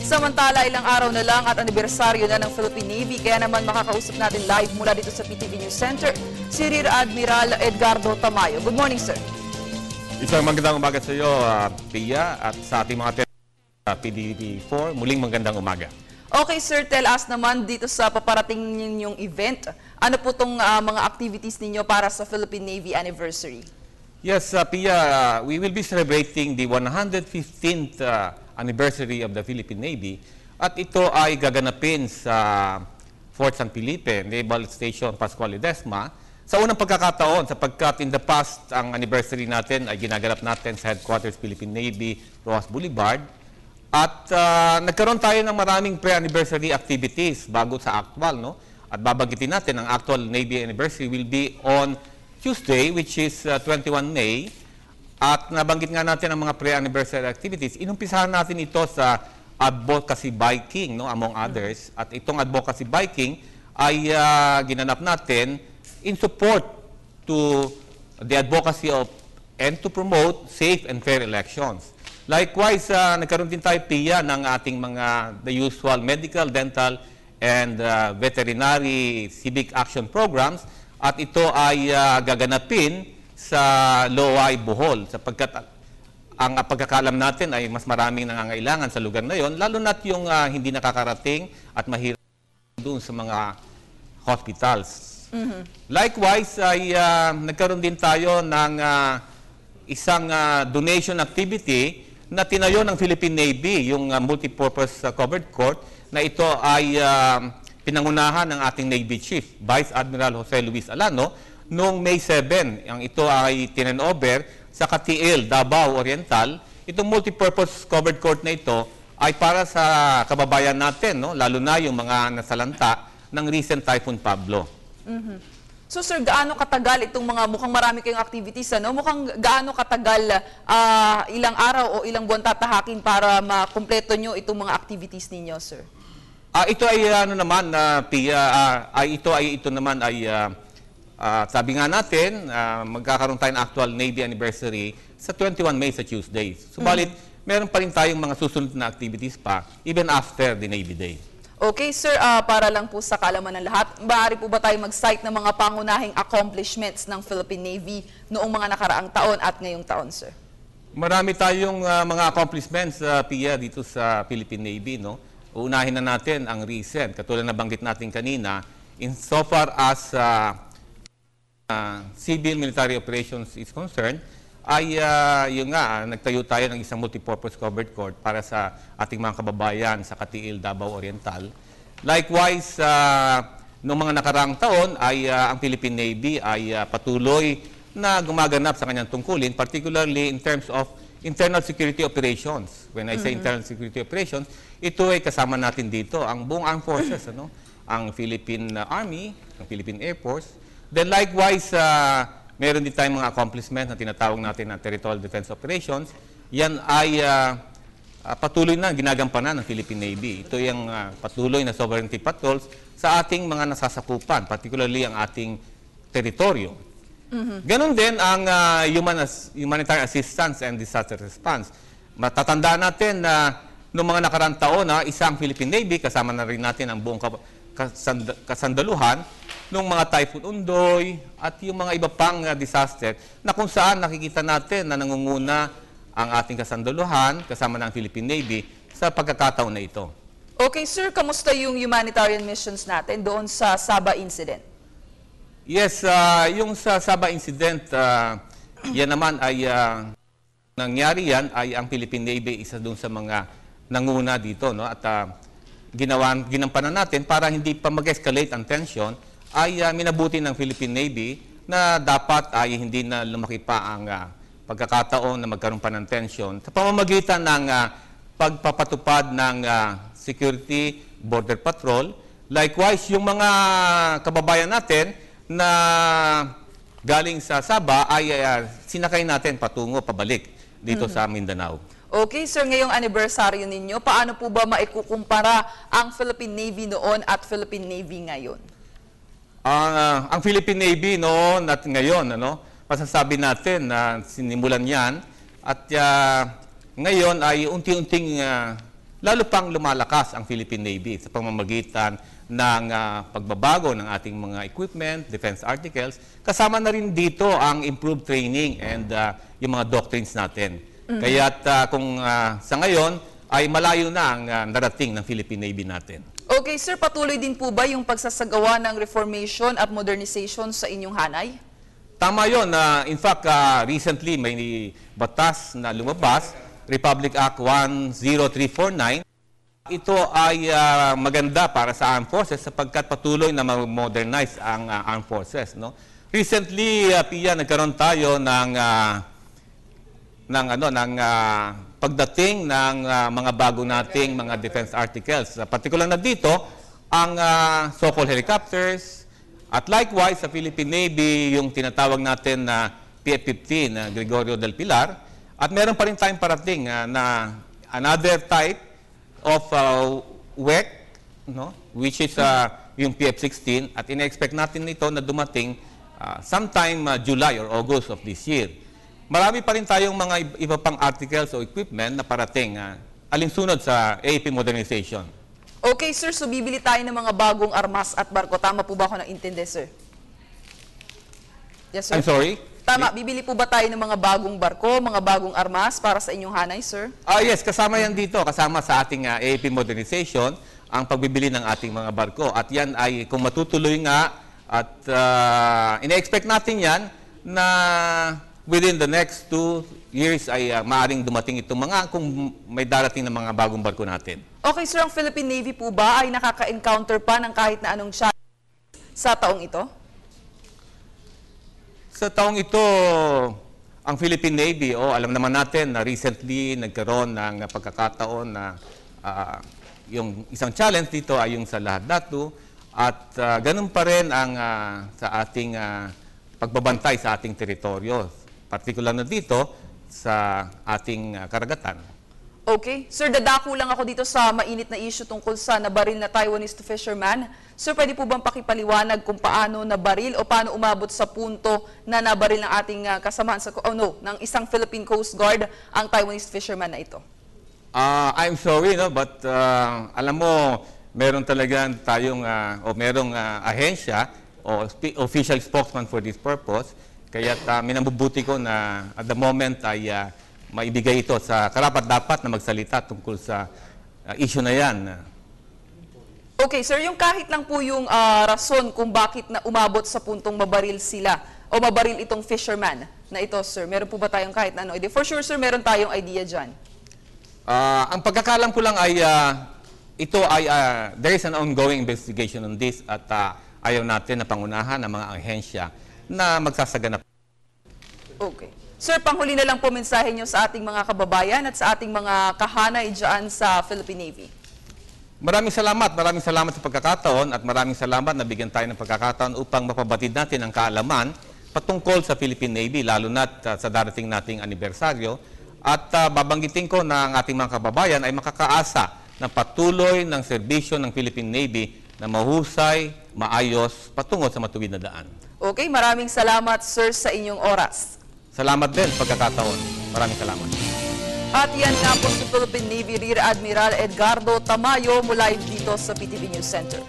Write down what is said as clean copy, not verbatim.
Samantala, ilang araw na lang at anibersaryo na ng Philippine Navy, kaya naman makakausap natin live mula dito sa PTV News Center si Rear Admiral Edgardo Tamayo. Good morning, sir. Isang magandang umaga sa iyo, Pia, at sa ating mga PDB4, muling magandang umaga. Okay, sir, tell us naman dito sa paparating ninyong event, ano po itong mga activities ninyo para sa Philippine Navy anniversary? Yes, Pia, we will be celebrating the 115th anniversary of the Philippine Navy, at ito ay gaganapin sa Fort San Felipe, Naval Station Pascual Ledesma, sa unang pagkakataon, sapagkat in the past, ang anniversary natin ay ginaganap natin sa Headquarters Philippine Navy, Rojas Boulevard. At nagkaroon tayo ng maraming pre-anniversary activities bago sa actual, no? At babanggitin natin, ang actual Navy anniversary will be on Tuesday, which is 21 May. At nabanggit nga natin ang mga pre-anniversary activities. Inumpisahan natin ito sa advocacy biking, no? Among others. At itong advocacy biking ay ginanap natin in support to the advocacy of and to promote safe and fair elections. Likewise, nagkaroon din tayo, Pia, ng ating the usual medical, dental, and veterinary civic action programs. At ito ay gaganapin sa Loay, Bohol, sapagkat ang pagkakalam natin ay mas maraming nangangailangan sa lugar na yon, lalo na't yung hindi nakakarating at mahirap doon sa mga hospitals. Likewise, ay nagkaroon din tayo ng isang donation activity na tinayo ng Philippine Navy, yung multipurpose covered court, na ito ay pinangunahan ng ating Navy Chief, Vice Admiral Jose Luis Alano, noong May 7. Ang ito ay tinenover sa Katiil, Davao Oriental. Itong multipurpose covered court na ito ay para sa kababayan natin, no? Lalo na yung mga nasalanta ng recent Typhoon Pablo. So sir, gaano katagal itong mga mukhang marami kayong activities, ano? Mukhang gaano katagal ilang araw o ilang buwan tatahakin para makumpleto nyo itong mga activities ninyo, sir? Ito ay ano naman, Pia, ito naman ay sabi nga natin, magkakaroon tayo ng actual Navy anniversary sa 21 May sa Tuesday. Subalit, meron pa rin tayong mga susunod na activities pa even after the Navy Day. Okay, sir, para lang po sa kaalaman ng lahat, maaari po ba tayo mag-cite ng mga pangunahing accomplishments ng Philippine Navy noong mga nakaraang taon at ngayong taon, sir? Marami tayong mga accomplishments, Pia, dito sa Philippine Navy, no? Uunahin na natin ang recent, katulad na banggit natin kanina, insofar as civil military operations is concerned, ay yun nga, nagtayo tayo ng isang multipurpose covered court para sa ating mga kababayan sa Katiil, Davao Oriental. Likewise, noong mga nakaraang taon, ay ang Philippine Navy ay patuloy na gumaganap sa kanyang tungkulin, particularly in terms of internal security operations. When I say internal security operations, ito ay kasama natin dito ang buong armed forces, ano? Ang Philippine Army, ang Philippine Air Force. Then likewise, meron din tayong mga accomplishment na tinatawag natin na territorial defense operations. Yan ay patuloy na ginagampanan ng Philippine Navy. Ito yung patuloy na sovereignty patrols sa ating mga nasasakupan, particularly ang ating teritoryo. Ganon din ang humanitarian assistance and disaster response. Matatandaan natin na noong mga nakaraang taon, isang Philippine Navy, kasama na rin natin ang buong kasandaluhan, noong mga Typhoon Undoy at yung mga iba pang disaster, na kung saan nakikita natin na nangunguna ang ating kasandaluhan, kasama ng Philippine Navy, sa pagkakataon na ito. Okay, sir, kamusta yung humanitarian missions natin doon sa Sabah incident? Yes, yung sa Sabah incident, yan naman ay nangyari yan ay ang Philippine Navy isa doon sa mga nanguna dito, no? At ginampanan natin para hindi pa mag-escalate ang tension, ay minabuti ng Philippine Navy na dapat ay hindi na lumaki pa ang pagkakataon na magkaroon pa ng tension sa pamamagitan ng pagpapatupad ng security border patrol. Likewise, yung mga kababayan natin na galing sa Sabah ay sinakay natin pabalik dito sa Mindanao. Okay, sir, ngayong anniversary ninyo, paano po ba maikukumpara ang Philippine Navy noon at Philippine Navy ngayon? Ang Philippine Navy noon at ngayon, masasabi natin na sinimulan yan at ngayon ay unti-unting lalo pang lumalakas ang Philippine Navy sa pamamagitan ng pagbabago ng ating mga equipment, defense articles. Kasama na rin dito ang improved training and yung mga doctrines natin. Kaya't kung sa ngayon ay malayo na ang narating ng Philippine Navy natin. Okay, sir, patuloy din po ba yung pagsasagawa ng reformation at modernization sa inyong hanay? Tama yun. In fact, recently may batas na lumabas, Republic Act 10349. Ito ay maganda para sa armed forces sapagkat patuloy na mag-modernize ang armed forces. No? Recently, Pia, nagkaroon tayo ng pagdating ng mga bago nating mga defense articles. Particular na dito, ang so-called helicopters, at likewise sa Philippine Navy, yung tinatawag natin na PF-15 na Gregorio del Pilar. At meron pa rin tayong parating na another type of WEC, no? Which is yung PF-16. At ina-expect natin ito na dumating sometime July or August of this year. Marami pa rin tayong mga iba pang articles o equipment na parating alinsunod sa AAP modernization. Okay, sir, so bibili tayo ng mga bagong armas at barko. Tama po ba ako naintindi, sir? Yes, sir? I'm sorry? Tama, bibili po ba tayo ng mga bagong barko, mga bagong armas para sa inyong hanay, sir? Yes, kasama yan dito. Kasama sa ating AAP modernization ang pagbibili ng ating mga barko. At yan ay kung matutuloy nga at ina-expect natin yan na within the next 2 years ay maaaring dumating itong mga kung may darating na mga bagong barko natin. Okay, sir, ang Philippine Navy po ba ay nakaka-encounter pa ng kahit na anong challenge sa taong ito? Sa taong ito, ang Philippine Navy, alam naman natin na recently nagkaroon ng pagkakataon na yung isang challenge dito ay yung sa Lahad Datu at ganun pa rin ang sa ating pagbabantay sa ating teritoryo, partikular na dito sa ating karagatan. Okay. Sir, dadako lang ako dito sa mainit na issue tungkol sa nabaril na Taiwanese fisherman. Sir, pwede po bang pakipaliwanag kung paano nabaril o paano umabot sa punto na nabaril ng ating kasamahan sa, ng isang Philippine Coast Guard ang Taiwanese fisherman na ito? I'm sorry, no, but alam mo, meron talagang tayong, merong ahensya o official spokesman for this purpose. Kaya minabubuti ko na at the moment ay maibigay ito sa karapat-dapat na magsalita tungkol sa issue na yan. Okay, sir, yung kahit lang po yung rason kung bakit na umabot sa puntong mabaril sila o mabaril itong fisherman na ito, sir, meron po ba tayong kahit na ano idea? For sure, sir, meron tayong idea dyan. Ang pagkakalam ko lang ay there is an ongoing investigation on this at ayaw natin na pangunahan ng mga ahensya na magsasaganap. Okay. Sir, panghuli na lang po mensahe nyo sa ating mga kababayan at sa ating mga kahanay dyan sa Philippine Navy. Maraming salamat sa pagkakataon at maraming salamat na bigyan tayo ng pagkakataon upang mapabatid natin ang kaalaman patungkol sa Philippine Navy, lalo na sa darating nating anibersaryo. At babanggitin ko na ang ating mga kababayan ay makakaasa ng patuloy ng serbisyo ng Philippine Navy na mahusay, maayos, patungo sa matuwid na daan. Okay, maraming salamat, sir, sa inyong oras. Salamat din pagkakataon. Maraming salamat. At yan nga po si Philippine Navy Rear Admiral Edgardo Tamayo mula dito sa PTV News Center.